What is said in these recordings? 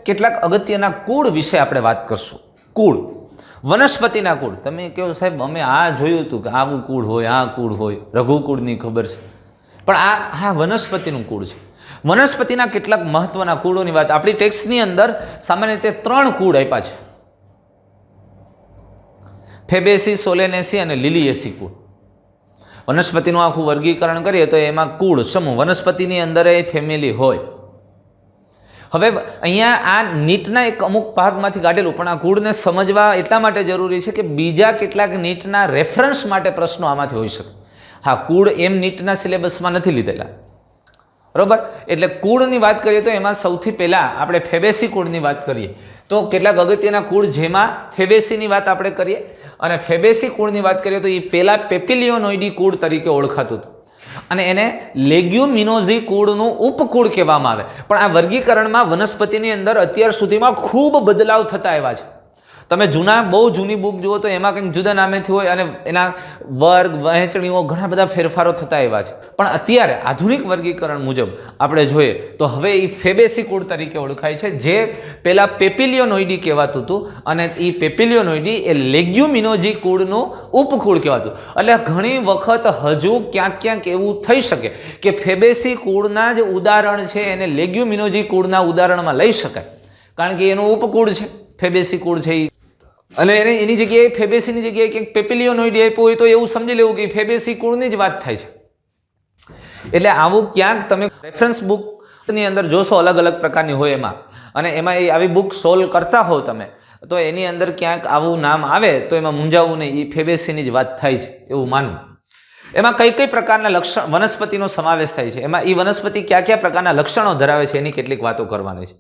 કેટલાક અગત્યના કુળ વિશે આપણે વાત કરશું. કુળ, વનસ્પતિના કુળ. તમે કહો સાહેબ અમે આ જોયું હતું કે આવું કુળ હોય, આ કુળ હોય, રઘુકુળની ખબર છે, પણ આ વનસ્પતિનું કુળ છે. વનસ્પતિના કેટલાક મહત્વના કુળોની વાત આપણી ટેક્સ્ટની અંદર સામાન્ય રીતે 3 કુળ આપ્યા છે: ફેબેસી, સોલેનેસી અને લિલિએસી કુળ. વનસ્પતિનું આખું વર્ગીકરણ કરીએ તો એમાં કુળ, સમૂહ, વનસ્પતિની અંદર એ ફેમિલી હોય. હવે અહીંયા આ નીટના એક અમુક ભાગમાંથી કાઢેલું, પણ આ કુળને સમજવા એટલા માટે જરૂરી છે કે બીજા કેટલાક નીટના રેફરન્સ માટે પ્રશ્નો આમાંથી હોઈ શકે. હા, કુળ એમ નીટના સિલેબસમાં નથી લીધેલા, બરાબર? એટલે કુળની વાત કરીએ તો એમાં સૌથી પહેલાં આપણે ફેબેસી કુળની વાત કરીએ તો કેટલાક અગત્યના કુળ, જેમાં ફેબેસીની વાત આપણે કરીએ. અને ફેબેસી કુળની વાત કરીએ તો એ પહેલાં પેપિલિયોનોઇડી કુળ તરીકે ઓળખાતું હતું અને એને લેગ્યુમિનોઝી કુળનું ઉપકુળ કહેવામાં આવે. પણ આ વર્ગીકરણમાં વનસ્પતિની અંદર અત્યાર સુધીમાં ખૂબ બદલાવ થતા આવ્યા છે. તમે બહુ જૂની બુક જુઓ તો એમાં કંઈક જુદા નામેથી હોય અને એના વર્ગ, વહેંચણીઓ, ઘણા બધા ફેરફારો થતા આવ્યા છે. પણ અત્યારે આધુનિક વર્ગીકરણ મુજબ આપણે જોઈએ તો હવે એ ફેબેસી કુળ તરીકે ઓળખાય છે, જે પહેલાં પેપિલિયોનોઇડી કહેવાતું હતું અને એ પેપિલિયોનોઇડી એ લેગ્યુમિનોઝી કુળનું ઉપકુળ કહેવાતું. એટલે ઘણી વખત હજુ ક્યાંક એવું થઈ શકે કે ફેબેસી કુળના જ ઉદાહરણ છે એને લેગ્યુમિનોઝી કુળના ઉદાહરણમાં લઈ શકાય, કારણ કે એનું ઉપકુળ છે, ફેબેસી કુળ છે. અને એની જગ્યાએ ફેબેસીની જગ્યાએ કંઈક પેપિલિયોનોઇડી આપ્યું હોય તો એવું સમજી લેવું કે ફેબેસી કુળની જ વાત થાય છે. એટલે આવું ક્યાંક તમે રેફરન્સ બુકની અંદર જોશો, અલગ અલગ પ્રકારની હોય એમાં, અને એમાં આવી બુક સોલ્વ કરતા હોવ તમે તો એની અંદર ક્યાંક આવું નામ આવે તો એમાં મૂંઝાવું નહીં, એ ફેબેસીની જ વાત થાય છે એવું માનવું. એમાં કઈ પ્રકારના લક્ષણ વનસ્પતિનો સમાવેશ થાય છે, એમાં એ વનસ્પતિ કયા પ્રકારના લક્ષણો ધરાવે છે એની કેટલીક વાતો કરવાની છે.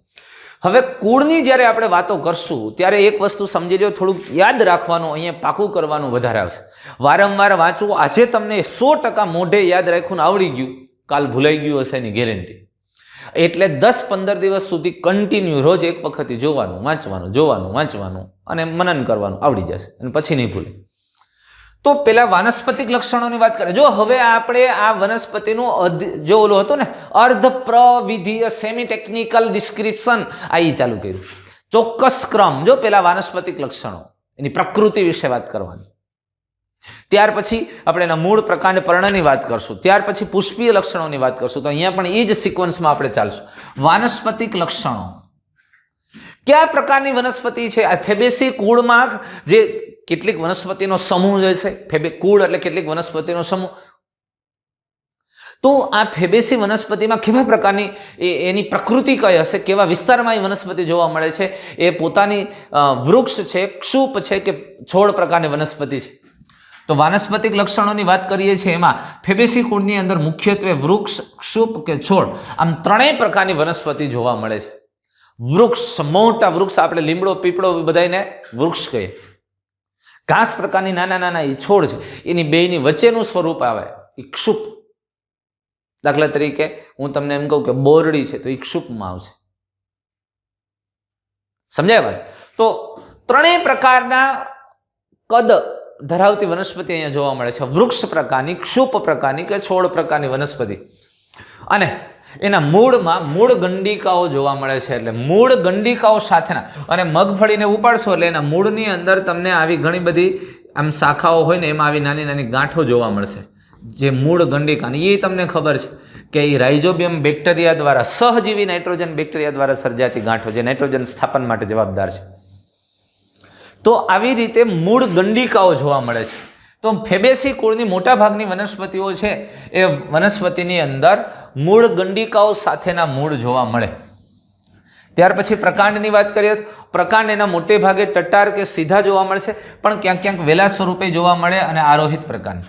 હવે કુળની જ્યારે આપણે વાતો કરશું ત્યારે એક વસ્તુ સમજી લો, થોડુંક યાદ રાખવાનું, અહીંયા પાકું કરવાનું વધારે આવશે. વારંવાર વાંચવું. આજે તમને 100% મોઢે યાદ રાખ્યું ને આવડી ગયું, કાલ ભૂલાઈ ગયું હશે એની ગેરંટી. એટલે 10-15 દિવસ સુધી કન્ટિન્યુ રોજ એક વખત જોવાનું, વાંચવાનું અને મનન કરવાનું, આવડી જશે અને પછી નહીં ભૂલે. તો પેલા વાનસ્પતિક લક્ષણોની વાત કરીએ. જો હવે આપણે આ વનસ્પતિનું જો ઓલું હતું ને અર્ધ પ્રવિધીય સેમી ટેકનિકલ ડિસ્ક્રિપ્શન, આ ચાલુ કર્યું. ચોક્કસ ક્રમ, જો પેલા વાનસ્પતિક લક્ષણો, એની પ્રકૃતિ વિશે વાત કરવાની. ત્યાર પછી આપણે એના મૂળ, પ્રકાંડ, પર્ણની વાત કરશું. ત્યાર પછી પુષ્પીય લક્ષણોની વાત કરશું. તો અહીંયા પણ એ જ સિક્વન્સમાં આપણે ચાલશું. વાનસ્પતિક લક્ષણો, કયા પ્રકારની વનસ્પતિ છે? આ ફેબેસી કુળમાં જે કેટલીક વનસ્પતિનો સમૂહ જે છે, કુળ એટલે કેટલીક વનસ્પતિનો સમૂહ. તો આ ફેબેસી વનસ્પતિમાં કેવા પ્રકારની એની પ્રકૃતિ કઈ હશે, કેવા વિસ્તારમાં એ વનસ્પતિ જોવા મળે છે, એ પોતાની વૃક્ષ છે, ક્ષુપ છે કે છોડ પ્રકારની વનસ્પતિ છે. તો વાનસ્પતિક લક્ષણોની વાત કરીએ છીએ એમાં ફેબેસી કુળની અંદર મુખ્યત્વે વૃક્ષ, ક્ષુપ કે છોડ, આમ 3 પ્રકારની વનસ્પતિ જોવા મળે છે. વૃક્ષ, મોટા વૃક્ષ, આપણે લીમડો, પીપળો બધાને વૃક્ષ કહીએ. ઘાસ પ્રકારની નાના એ છોડ છે, એની બેયની વચ્ચેનું સ્વરૂપ આવે એ ક્ષુપ. દાખલા તરીકે હું તમને એમ કહું કે બોરડી છે તો એ ક્ષુપમાં આવશે. સમજાય વાત? તો 3 પ્રકારના કદ ધરાવતી વનસ્પતિ અહીંયા જોવા મળે છે. વૃક્ષ પ્રકારની, ક્ષુપ પ્રકારની કે છોડ પ્રકારની વનસ્પતિ. અને એના મૂળમાં મૂળ ગંડિકાઓ જોવા મળે છે. એટલે મૂળ ગંડિકાઓ સાથેના, અને મગફળીને ઉપાડશો એટલે એના મૂળની અંદર તમને આવી ઘણી બધી આમ શાખાઓ હોય ને એમાં આવી નાની ગાંઠો જોવા મળશે, જે મૂળ ગંડિકાની. એ તમને ખબર છે કે એ રાઇઝોબિયમ બેક્ટેરિયા દ્વારા, સહજીવી નાઇટ્રોજન બેક્ટેરિયા દ્વારા સર્જાતી ગાંઠો, જે નાઇટ્રોજન સ્થાપન માટે જવાબદાર છે. તો આવી રીતે મૂળ ગંડિકાઓ જોવા મળે છે. તો ફેબેસી કુળની મોટા ભાગની વનસ્પતિઓ છે એ વનસ્પતિની અંદર મૂળ ગંડિકાઓ સાથેના મૂળ જોવા મળે. ત્યાર પછી પ્રકાંડની વાત કરીએ તો પ્રકાંડ એના મોટે ભાગે ટટ્ટાર કે સીધા જોવા મળશે, પણ ક્યાંક વેલા સ્વરૂપે જોવા મળે અને આરોહિત પ્રકારની.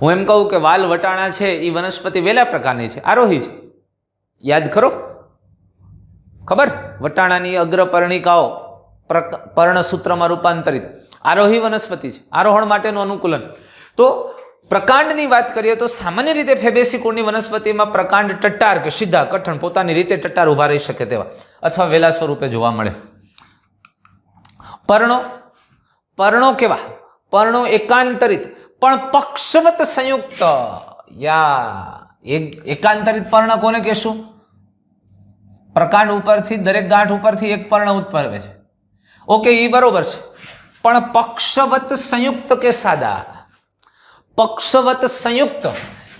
હું એમ કહું કે વાલ વટાણા છે એ વનસ્પતિ વેલા પ્રકારની છે, આરોહી છે. યાદ કરો, ખબર? વટાણાની અગ્રપર્ણિકાઓ પર્ણસૂત્રમાં રૂપાંતરિત આરોહી વનસ્પતિ છે, આરોહણ માટેનું અનુકૂલન. તો પ્રકાંડની વાત કરીએ તો સામાન્ય રીતે ફેબેસી કુળની વનસ્પતિમાં પ્રકાંડ ટટ્ટાર કે સીધા, કઠણ, પોતાની રીતે ટટ્ટાર ઉભા રહી શકે તેવા અથવા વેલા સ્વરૂપે જોવા મળે. પર્ણો કેવા? પર્ણો એકાંતરિત પણ પક્ષવત સંયુક્ત. એકાંતરિત પર્ણ કોને કહેશું? પ્રકાંડ ઉપરથી દરેક ગાંઠ ઉપરથી એક પર્ણ ઉત્પન્ન છે. ઓકે, એ બરોબર છે. પણ પક્ષવત સંયુક્ત કે સાદા? પક્ષવત સંયુક્ત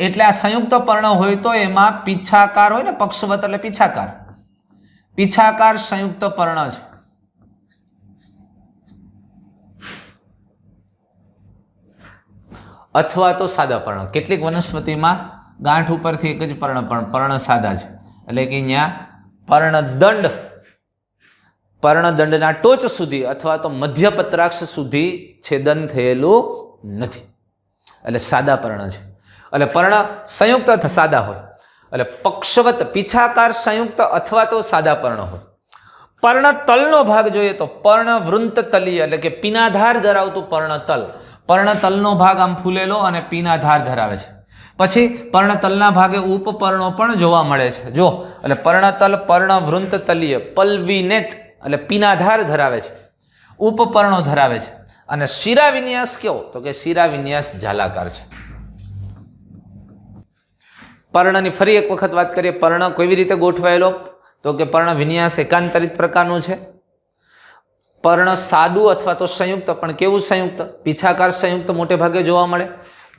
એટલે આ સંયુક્ત પર્ણ હોય તો એમાં પીછાકાર હોય ને, પક્ષવત એટલે પીછાકાર, પીછાકાર સંયુક્ત પર્ણ છે. અથવા તો સાદા પર્ણ. કેટલીક વનસ્પતિમાં ગાંઠ ઉપરથી એક જ પર્ણ સાદા છે, એટલે કે અહીંયા પર્ણદંડના ટોચ સુધી અથવા તો મધ્ય પત્રાક્ષ સુધી છેદન થયેલું નથી, એટલે સાદા પર્ણ છે. એટલે પર્ણ સંયુક્ત સાદા હોય એટલે પક્ષવત પીછાકાર સંયુક્ત અથવા તો સાદા પર્ણ હોય. પર્ણતલનો ભાગ જોઈએ તો પર્ણવૃંત તલીય એટલે કે પીનાધાર ધરાવતું પર્ણતલ. પર્ણતલનો ભાગ આમ ફૂલેલો અને પીનાધાર ધરાવે છે. પછી પર્ણતલના ભાગે ઉપપર્ણો પણ જોવા મળે છે. જો એટલે પર્ણતલ પર્ણવૃંત તલીય પલ્વીનેટ એટલે પીનાધાર ધરાવે છે, ઉપપર્ણો ધરાવે છે. અને શિરા વિન્યાસ કેવો? તો કે શિરા વિન્યાસ જાલાકાર છે. પર્ણની ફરી એક વખત વાત કરીએ. પર્ણ કેવી રીતે ગોઠવાયેલો? તો કે પર્ણ વિન્યાસ એકાંતરિત પ્રકારનું છે. પર્ણ સાદું અથવા તો સંયુક્ત, પણ કેવું સંયુક્ત? પીછાકાર સંયુક્ત મોટે ભાગે જોવા મળે.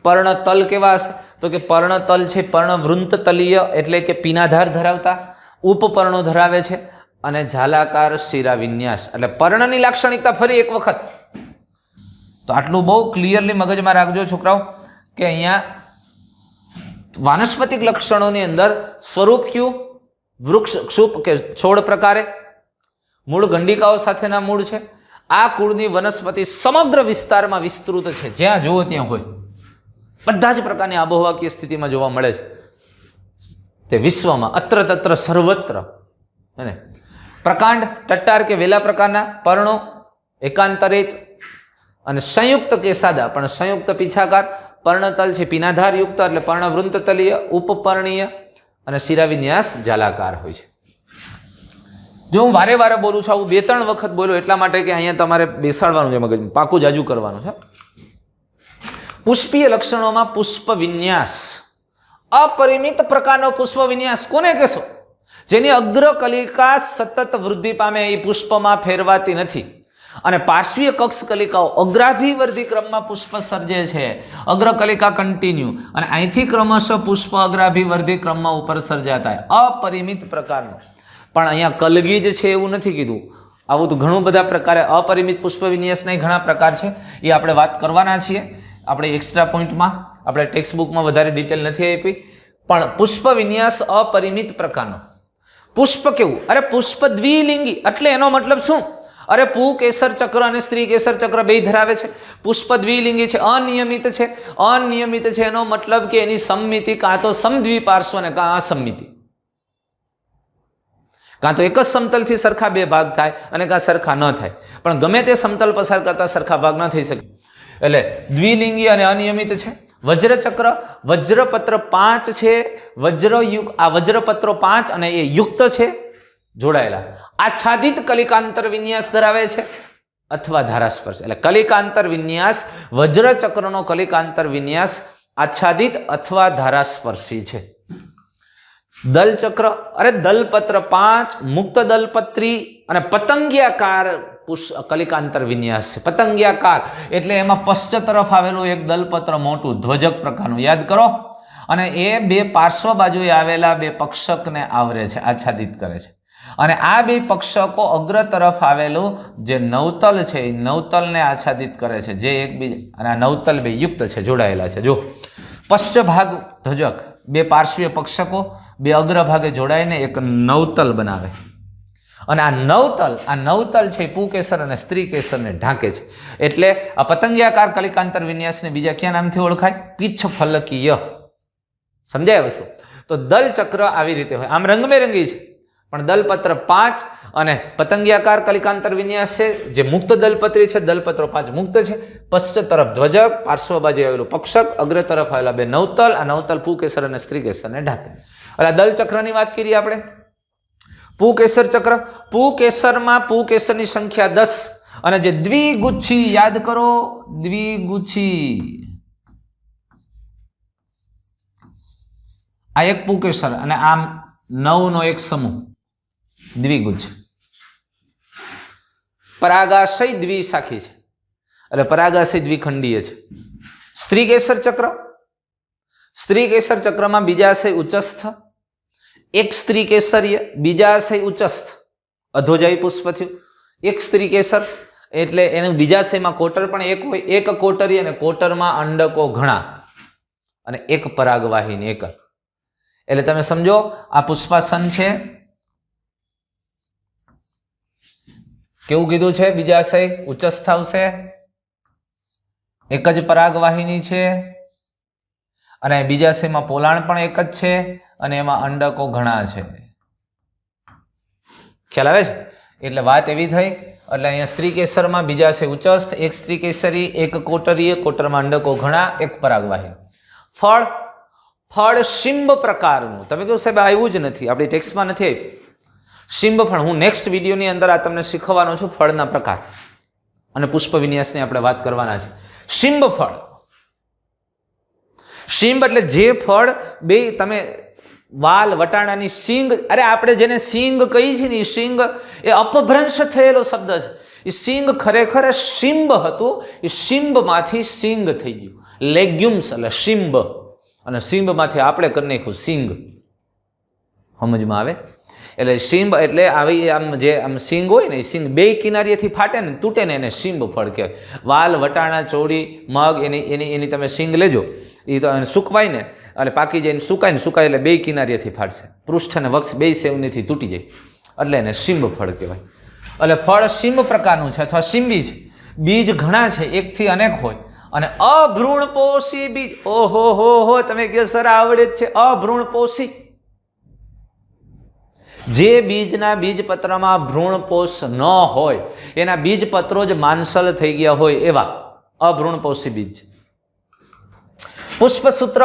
પર્ણતલ કેવા હશે? તો કે પર્ણતલ છે પર્ણવૃંત તલીય એટલે કે પીનાધાર ધરાવતા, ઉપપર્ણો ધરાવે છે અને ઝાલાકાર શિરા વિન્યાસ. એટલે પર્ણની લાક્ષણિકતા ફરી એક વખત, તો આટલું બહુ ક્લિયરલી મગજમાં રાખજો છોકરાઓ કે અહીંયા વાનસ્પતિક લક્ષણોની અંદર સ્વરૂપ કયું? વૃક્ષ ક્ષુપ કે છોડ પ્રકારે, મૂળ ગંડિકાઓ સાથેના મૂળ છે. આ કુળની વનસ્પતિ સમગ્ર વિસ્તારમાં વિસ્તૃત છે, જ્યાં જુઓ ત્યાં હોય, બધા જ પ્રકારની આબોહવાકીય સ્થિતિમાં જોવા મળે છે તે વિશ્વમાં અત્ર તત્ર સર્વત્ર. અને પ્રકાંડ ટટ્ટાર કે વેલા પ્રકારના પર્ણો એકાંતરિત અને સંયુક્ત કે સાદા, પણ સંયુક્ત પીછાકાર. પર્ણતલ છે પીનાધાર યુક્ત એટલે પર્ણવૃંત તલીય, ઉપપર્ણીય અને શિરાવિન્યાસ જાલાકાર હોય છે. જો હું વારે વારે બોલું છું, આવું 2-3 વખત બોલું એટલા માટે કે અહીંયા તમારે બેસાડવાનું છે મગજ, પાકું જાજુ કરવાનું છે. પુષ્પીય લક્ષણોમાં પુષ્પ વિન્યાસ, અપરિમિત પ્રકારનો પુષ્પ વિન્યાસ કોને કહેશો? જેની અગ્રકલિકા સતત વૃદ્ધિ પામે, એ પુષ્પમાં ફેરવાતી નથી. અને પાર્શ્વીય કક્ષ કલિકાઓ અગ્રાભિવર્ધી ક્રમમાં પુષ્પ સર્જે છે. અગ્રકલિકા કન્ટિન્યુ અને અહીંથી ક્રમશઃ પુષ્પ અગ્રાભિવર્ધી ક્રમમાં ઉપર સર્જાતા, અપરિમિત પ્રકારનો. પણ અહીંયા કલગી જ છે એવું નથી કીધું. આવું તો ઘણું બધા પ્રકારે અપરિમિત પુષ્પ વિન્યાસના ઘણા પ્રકાર છે, એ આપણે વાત કરવાના છીએ આપણે એક્સ્ટ્રા પોઈન્ટમાં. આપણે ટેક્સ્ટબુકમાં વધારે ડિટેલ નથી આપી, પણ પુષ્પ વિન્યાસ અપરિમિત પ્રકારનો. પુષ્પ કેવું? અરે પુષ્પ દ્વિલિંગી એટલે એનો મતલબ શું? અરે પું કેસર ચક્ર અને સ્ત્રી કેસર ચક્ર બે ધરાવે છે. પુષ્પ દ્વિલિંગી છે, અનિયમિત છે. અનિયમિત છે એનો મતલબ કે એની સમમિતિ કાં તો સમદ્વિપાર્શ્વ ને કાં અસમમિતિ, કાં તો એક જ સમતલથી સરખા બે ભાગ થાય અને કાં સરખા ન થાય, પણ ગમે તે સમતલ પસાર કરતા સરખા ભાગ ન થઈ શકે. એટલે દ્વિલિંગી અને અનિયમિત છે. વજ્રચક્ર, વજ્રપત્ર 5 છે, વજ્રયુગ, આ વજ્રપત્રો 5 અને એ યુક્ત છે જોડાયેલા. આચ્છાદિત કલિકાંતર વિન્યાસ ધરાવે છે અથવા ધારાસ્પર્શ. એટલે કલિકાંતર વિન્યાસ, વજ્રચક્રનો કલિકાંતર વિન્યાસ આચ્છાદિત અથવા ધારાસ્પર્શી છે. દલચક્ર, અરે દલપત્ર 5, મુક્ત દલપત્રી અને પતંગિયાકાર કલિકાંતર વિન્યાસ છે. પતંગિયાકાર એટલે એમાં પશ્ચ તરફ આવેલું એક દલપત્ર મોટું ધ્વજક પ્રકારનું, યાદ કરો. અને એ બે પાર્શ્વ બાજુએ આવેલા બે પક્ષકને આવરે છે, આચ્છાદિત કરે છે. અને આ બે પક્ષકો અગ્ર તરફ આવેલું જે નવતલ છે એ નવતલને આચ્છાદિત કરે છે, જે એકબીજા, અને આ નવતલ બે યુક્ત છે, જોડાયેલા છે. જો પશ્ચ ભાગ ધ્વજક, બે પાર્શ્વીય પક્ષકો બે અગ્રભાગે જોડાઈને એક નવતલ બનાવે. અને આ નવતલ છે પુકેસર અને સ્ત્રી કેસરને ઢાંકે છે. એટલે આ પતંગિયાકાર કલિકાંતર વિન્યાસને બીજા કયા નામથી ઓળખાય? પીચ્છ ફલકીય. સમજાય વસ્તુ? તો દલચક્ર આવી રીતે હોય, આમ રંગબેરંગી છે, પણ દલપત્ર 5 અને પતંગિયાકાર કલિકાંતર વિન્યાસ છે, જે મુક્ત દલપત્રી છે. દલપત્રો 5 મુક્ત છે. પશ્ચ તરફ ધ્વજક, પાર્શ્વ બાજુ આવેલું પક્ષક, અગ્ર તરફ આવેલા બે નવતલ. આ નવતલ પુકેસર અને સ્ત્રી કેસરને ઢાંકે. એટલે દલચક્રની વાત કરીએ આપણે. પુકેસર ચક્ર, પુકેસરમાં પુકેસરની સંખ્યા 10 અને જે દ્વિગુચ્છી, યાદ કરો, દ્વિગુચ્છી, આ એક પુકેસર અને આમ 9 નો એક સમૂહ. દ્વિગુચ્છ. પરાગાશય દ્વિશાખી છે એટલે પરાગાશય દ્વિખંડીય છે. સ્ત્રી કેસર ચક્ર, સ્ત્રી કેસર ચક્રમાં બીજાશય ઉચ્ચસ્થ, એક સ્ત્રી કેસરીય, બીજાશય ઉચ્ચસ્થ, અધોજાય પુષ્પ થયું. એક સ્ત્રી કેસર એટલે એનું બીજાશયમાં કોટર પણ એક હોય, એક કોટરી અને કોટરમાં અંડકો ઘણા અને એક પરાગવાહિની એક. એટલે તમે સમજો આ પુષ્પાસન છે. કેવું કીધું છે? બીજાશય ઉચ્ચસ્થ આવશે, એક જ પરાગવાહિની છે અને બીજાશયમાં પોલાણ પણ એક જ છે અને એમાં અંડકો ઘણા છે. ખ્યાલ આવે છે? એટલે વાત એવી થઈ. એટલે અહીંયા સ્ત્રી કેસરમાં બીજાશય ઉચ્ચસ્થ, એક સ્ત્રી કેસરી, એક કોટરીય, કોટરમાં અંડકો ઘણા, એક પરાગવાહિની. ફળ, ફળ શિંબ પ્રકારનું. તમે કહો સાહેબ આવ્યું જ નથી, આપણી ટેક્સ્ટમાં નથી આવ્યું શિંબ ફળ. હું નેક્સ્ટ વિડીયોની અંદર આ તમને શીખવવાનો છું ફળના પ્રકાર અને પુષ્પ વિન્યાસની આપણે વાત કરવાના છે. શિંબ ફળ, શિંબ એટલે જે ફળ બે તમે વાલ વટાણાની સિંગ, અરે આપણે જેને સિંગ કહીએ છીએ ને એ સિંગ એ અપભ્રંશ થયેલો શબ્દ છે. એ સિંગ ખરેખર શિંબ હતું, એ શિંબમાંથી સિંગ થઈ ગયું. લેગ્યુમ્સ એટલે શિંબ અને શિંબમાંથી આપણે કરી નાખ્યું સિંગ. સમજમાં આવે? એટલે શિંબ એટલે આવી આમ જે આમ સિંગ હોય ને એ સિંગ બે કિનારીએથી ફાટે ને તૂટે ને એને શિંબ ફળ કહેવાય. વાલ વટાણા ચોળી મગ એની તમે સિંગ લેજો, એ તો સુકવાય ને એટલે પાકી જાય, સુકાય ને સુકાય એટલે બે કિનારીએથી ફાટશે, પૃષ્ઠ અને વક્ષ બે સેવનીથી તૂટી જાય એટલે એને શિંબ ફળ કહેવાય. એટલે ફળ શિંબ પ્રકારનું છે અથવા શિંબી છે. બીજ ઘણા છે, એકથી અનેક હોય અને અભ્રૂણપોષી બીજ. ઓહો હો, તમે કહો સર આવડે જ છે. અભ્રૂણપોષી, જે બીજના બીજપત્રમાં ભ્રૂણપોષ ન હોય એના બીજપત્રો જ માંસલ થઈ ગયા હોય એવા અભ્રૂણપોષી બીજ. પુષ્પસૂત્ર,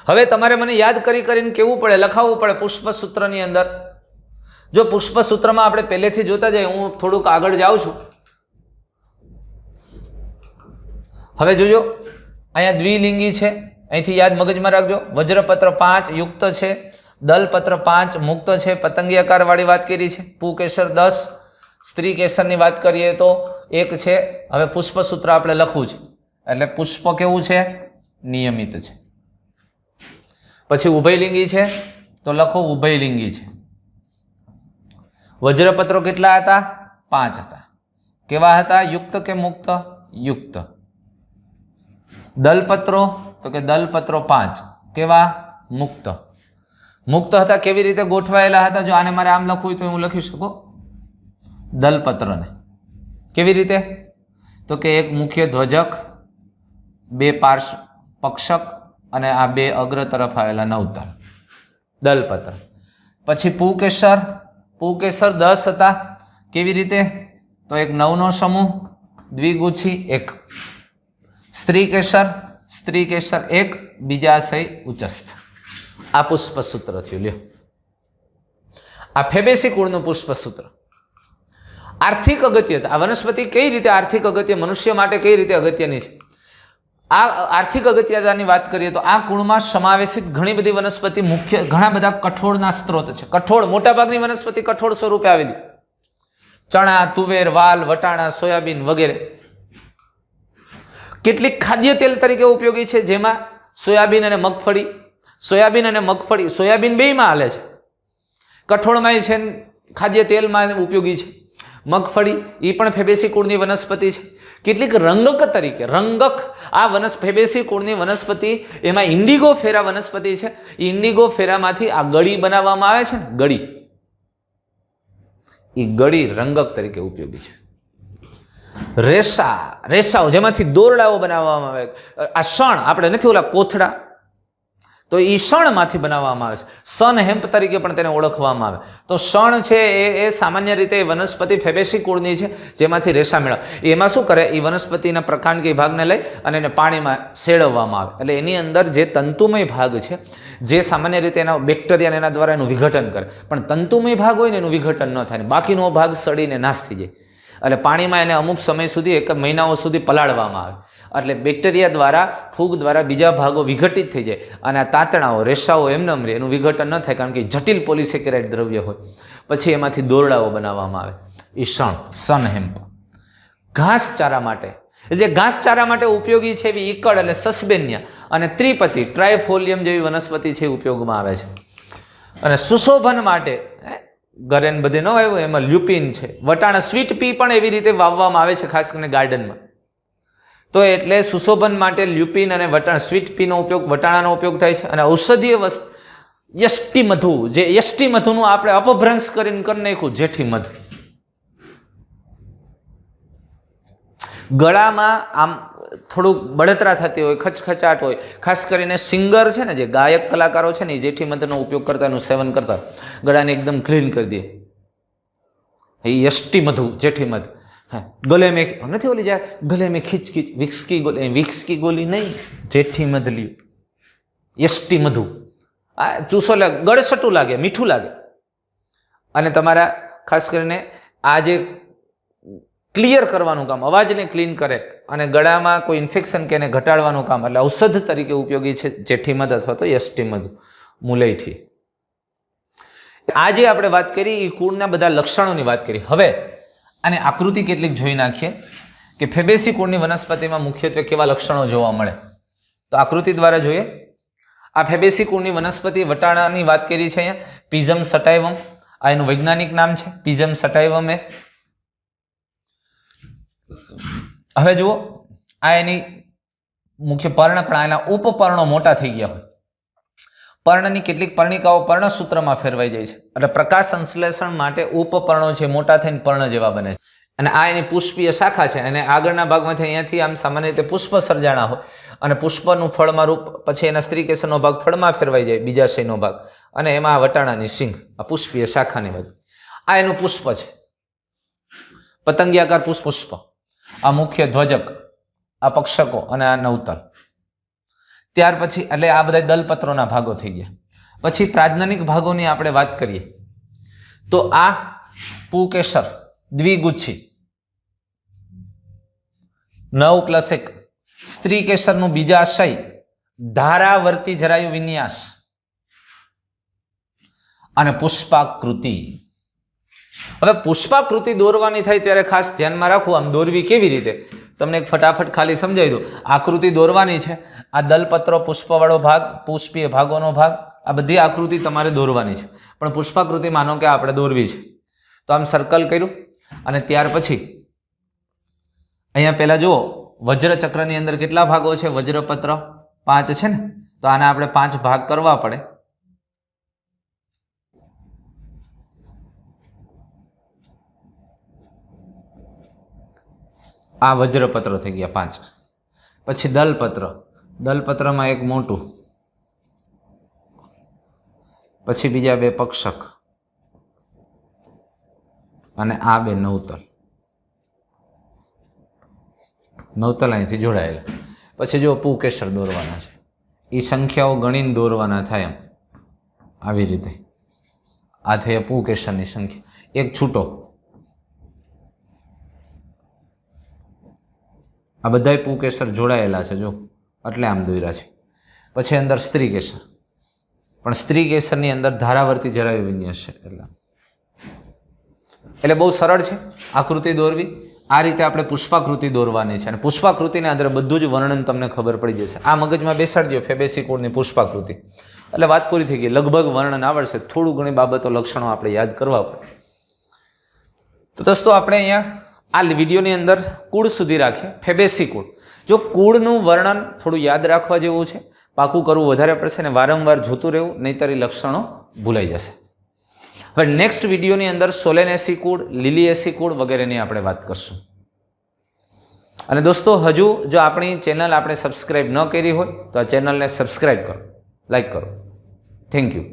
હવે તમારે મને યાદ કરીને કેવું પડે, લખાવવું પડે પુષ્પસૂત્રની અંદર. જો પુષ્પસૂત્રમાં આપણે પહેલેથી જોતા જઈએ, હું થોડુંક આગળ જાઉં છું. હવે જોજો અહીંયા દ્વિલિંગી છે, અહીંથી યાદ મગજમાં રાખજો. વજ્રપત્ર 5 યુક્ત છે, દલપત્ર 5 મુક્ત છે, પતંગિયાકાર વાળી વાત કરી છે. પુકેસર 10, સ્ત્રી કેસરની વાત કરીએ તો 1 છે. હવે પુષ્પસૂત્ર આપણે લખવું છે એટલે પુષ્પ કેવું છે? નિયમિત છે. પછી ઉભયલિંગી છે તો લખો ઉભયલિંગી છે. વજ્રપત્રો કેટલા હતા? 5 હતા. કેવા હતા? યુક્ત કે મુક્ત? યુક્ત. દલપત્રો તો કે દલપત્રો 5 કેવા? મુક્ત. મુક્ત હતા. કેવી રીતે ગોઠવાયેલા હતા? જો આને મારે આમ લખવું હોય તો હું લખી શકું દલપત્રને. કેવી રીતે? તો કે એક મુખ્ય ધ્વજક, 2 પાર્શ્વ પક્ષક અને આ 2 અગ્ર તરફ આવેલા નવતર. દલપત્ર. પછી પુકેસર, પુકેસર 10 હતા. કેવી રીતે? તો એક 9નો સમૂહ, દ્વિગુચ્છી 1. સ્ત્રી કેસર, સ્ત્રી કેસર 1, બીજાશય ઉચ્ચસ્થ. આ પુષ્પસૂત્ર થયું. લ્યો, આ ફેબેસી કુળનું પુષ્પસૂત્ર. આર્થિક અગત્યતા, આ વનસ્પતિ કઈ રીતે આર્થિક અગત્ય મનુષ્ય માટે કઈ રીતે અગત્યની છે? આ આર્થિક અગત્યતાની વાત કરીએ તો આ કુળમાં સમાવેશિત ઘણી બધી વનસ્પતિ મુખ્ય ઘણા બધા કઠોળના સ્ત્રોત છે. કઠોળ, મોટાભાગની વનસ્પતિ કઠોળ સ્વરૂપે આવેલી. ચણા, તુવેર, વાલ, વટાણા, સોયાબીન વગેરે. કેટલીક ખાદ્ય તેલ તરીકે ઉપયોગી છે, જેમાં સોયાબીન અને મગફળી. સોયાબીન અને મગફળી, સોયાબીન બેયમાં હાલે છે. કઠોળમાં છે, ખાદ્ય તેલમાં ઉપયોગી છે. મગફળી એ પણ ફેબેસી કુળની વનસ્પતિ છે. કેટલીક રંગક તરીકે, રંગક આ ફેબેસી કુળની વનસ્પતિ, એમાં ઇન્ડિગો ફેરા વનસ્પતિ છે. ઇન્ડિગો ફેરામાંથી આ ગળી બનાવવામાં આવે છે ને, ગળી, એ ગળી રંગક તરીકે ઉપયોગી છે. રેસા, રેસાઓ જેમાંથી દોરડાઓ બનાવવામાં આવે. આ શણ, આપણે નથી ઓલા કોથળા, તો એ શણમાંથી બનાવવામાં આવે છે. સન હેમ્પ તરીકે પણ તેને ઓળખવામાં આવે. તો શણ છે એ સામાન્ય રીતે વનસ્પતિ ફેબેસી કુળની છે, જેમાંથી રેસા મેળવે. એમાં શું કરે? એ વનસ્પતિના પ્રકાંડકી ભાગને લઈ અને એને પાણીમાં શેળવવામાં આવે. એટલે એની અંદર જે તંતુમય ભાગ છે, જે સામાન્ય રીતે એના બેક્ટેરિયા એના દ્વારા એનું વિઘટન કરે, પણ તંતુમય ભાગ હોય ને એનું વિઘટન ન થાય, બાકીનો ભાગ સડીને નાશ થઈ જાય. એટલે પાણીમાં એને અમુક સમય સુધી, 1 મહિનાઓ સુધી પલાળવામાં આવે એટલે બેક્ટેરિયા દ્વારા ફૂગ દ્વારા બીજા ભાગો વિઘટિત થઈ જાય અને આ તાંતણાઓ રેસાઓ એમને રહે, એનું વિઘટન ન થાય કારણ કે જટિલ પોલિસેકેરાઇડ દ્રવ્ય હોય. પછી એમાંથી દોરડાઓ બનાવવામાં આવે. એ સન હેમ્પ. ઘાસચારા માટે, જે ઘાસચારા માટે ઉપયોગી છે એવી ઈકળ એટલે સસ્બેનિયા અને ત્રિપતિ ટ્રાયફોલિયમ જેવી વનસ્પતિ છે ઉપયોગમાં આવે છે. અને સુશોભન માટે ઘરે બધે ન આવ્યું એમાં લ્યુપિન છે. વટાણા સ્વીટ પી પણ એવી રીતે વાવવામાં આવે છે, ખાસ કરીને ગાર્ડનમાં. તો એટલે સુશોભન માટે લ્યુપિન અને સ્વીટ પીનો ઉપયોગ, વટાણાનો ઉપયોગ થાય છે. અને ઔષધીય વસ્તુ યષ્ટિ મધુ, જે યષ્ટિ મધુનું આપણે અપભ્રંશ કરીને કરી નાખ્યું જેઠી મધ. ગળામાં આમ થોડુંક બળતરા થતી હોય, ખચખચાટ હોય, ખાસ કરીને સિંગર છે ને, જે ગાયક કલાકારો છે ને, એ જેઠી મધનો ઉપયોગ કરતા, એનું સેવન કરતા ગળાને એકદમ ક્લીન કરી દે. એ યષ્ટિ મધુ, જેઠી મધ. હા, ગલે મેં નથી ઓલી જાય ગલે મેં ખીચ વિક્સકી ગોલી નહીં, જેઠી મધ લ્યું, યષ્ટિ મધુ. આ ચૂસો લાગે, ગળસટું લાગે, મીઠું લાગે. અને તમારા ખાસ કરીને આ જે ક્લિયર કરવાનું કામ, અવાજને ક્લીન કરે અને ગળામાં કોઈ ઇન્ફેક્શન કે એને ઘટાડવાનું કામ, એટલે ઔષધ તરીકે ઉપયોગી છે જેઠી મધ અથવા તો યષ્ટિ મધ, મુલૈઠી. આજે આપણે વાત કરી એ કુળના બધા લક્ષણોની વાત કરી. હવે આને આકૃતિ કેટલીક જોઈ નાખીએ કે ફેબેસી કુળની વનસ્પતિમાં મુખ્યત્વે કેવા લક્ષણો જોવા મળે. તો આકૃતિ દ્વારા જોઈએ. આ ફેબેસી કુળની વનસ્પતિ વટાણાની વાત કરી છે અહીંયા, પિઝમ સટાઇવમ. આ એનું વૈજ્ઞાનિક નામ છે, પિઝમ સટાઇવમ. હવે જુઓ, આ એની મુખ્ય પર્ણ પ્રાણના ઉપપર્ણો મોટા થઈ ગયા હોય. પર્ણની કેટલીક પર્ણિકાઓ પર્ણસૂત્રમાં ફેરવાઈ જાય છે, એટલે પ્રકાશ સંશ્લેષણ માટે ઉપપર્ણો છે મોટા થઈને પર્ણ જેવા બને છે. અને આ એની પુષ્પીય શાખા છે, અને આગળના ભાગમાંથી અહીંયાથી આમ સામાન્ય રીતે પુષ્પ સર્જાણા હોય અને પુષ્પનું ફળમાં રૂપ, પછી એના સ્ત્રીકેસરનો ભાગ ફળમાં ફેરવાઈ જાય, બીજાશયનો ભાગ, અને એમાં આ વટાણાની સિંગ, આ પુષ્પીય શાખાની બધું. આ એનું પુષ્પ છે, પતંગિયાકાર પુષ્પ. આ મુખ્ય ધ્વજક, આ પક્ષકો અને આ નવતલ. ત્યાર પછી એટલે આ બધા દલપત્રોના ભાગો થઈ ગયા. પછી પ્રાજ્ઞનિક ભાગોની આપણે વાત કરીએ તો આ પુકેસર દ્વિગુચ્છી 9+1, સ્ત્રી કેસરનું બીજાશય, ધારાવર્તી જરાયુ વિન્યાસ અને પુષ્પાકૃતિ. હવે પુષ્પાકૃતિ દોરવાની થાય ત્યારે ખાસ ધ્યાનમાં રાખવું, આમ દોરવી કેવી રીતે, તમને એક ફટાફટ ખાલી સમજાવી દઉં. આકૃતિ દોરવાની છે, આ દલપત્રો, પુષ્પવાળો ભાગ, પુષ્પીય ભાગોનો ભાગ, આ બધી આકૃતિ તમારે દોરવાની છે. પણ પુષ્પાકૃતિ માનો કે આપણે દોરવી છે, તો આમ સર્કલ કર્યું. અને ત્યાર પછી અહીંયા પહેલા જુઓ, વજ્રચક્રની અંદર કેટલા ભાગો છે? વજ્રપત્ર 5 છે ને, તો આના આપણે 5 ભાગ કરવા પડે. આ વજ્રપત્ર થઈ ગયા 5. પછી દલપત્ર, દલપત્રમાં એક મોટું, પછી બીજા 2 પક્ષક અને આ 2 નવતલ. નવતલ અહીંથી જોડાયેલા. પછી જો પુકેસર દોરવાના છે, એ સંખ્યાઓ ગણીને દોરવાના થાય એમ, આવી રીતે. આ થઈ પુકેસરની સંખ્યા, એક છૂટો. આ બધા પુકેસર જોડાયેલા છે જો, એટલે આમ દોર્યા છે. પછી અંદર સ્ત્રી કેસર, પણ સ્ત્રી કેસરની અંદર ધારાવર્તી જરાયુ વિન્યાસ છે. એટલે બહુ સરળ છે આકૃતિ દોરવી. આ રીતે આપણે પુષ્પાકૃતિ દોરવાની છે, અને પુષ્પાકૃતિને અંદર બધું જ વર્ણન તમને ખબર પડી જશે. આ મગજમાં બેસાડજો, ફેબેસી કુળની પુષ્પાકૃતિ, એટલે વાત પૂરી થઈ ગઈ. લગભગ વર્ણન આવડશે, થોડું ઘણી બાબતો, લક્ષણો આપણે યાદ કરવા પડે. તો દોસ્તો, આપણે અહીંયા આ વિડીયોની અંદર કુળ સુધી રાખીએ, ફેબેસી કુળ. જો કુળનું વર્ણન થોડું યાદ રાખવા જેવું છે, પાકું કરવું વધારે પડશે અને વારંવાર જોતું રહેવું, નહીંતર લક્ષણો ભૂલાઈ જશે. હવે નેક્સ્ટ વિડીયોની અંદર સોલેનેસી કુળ, લિલિએસી કુળ વગેરેની આપણે વાત કરશું. અને દોસ્તો, હજુ જો આપણી ચેનલ આપણે સબસ્ક્રાઈબ ન કરી હોય તો આ ચેનલને સબસ્ક્રાઈબ કરો, લાઈક કરો. Thank you.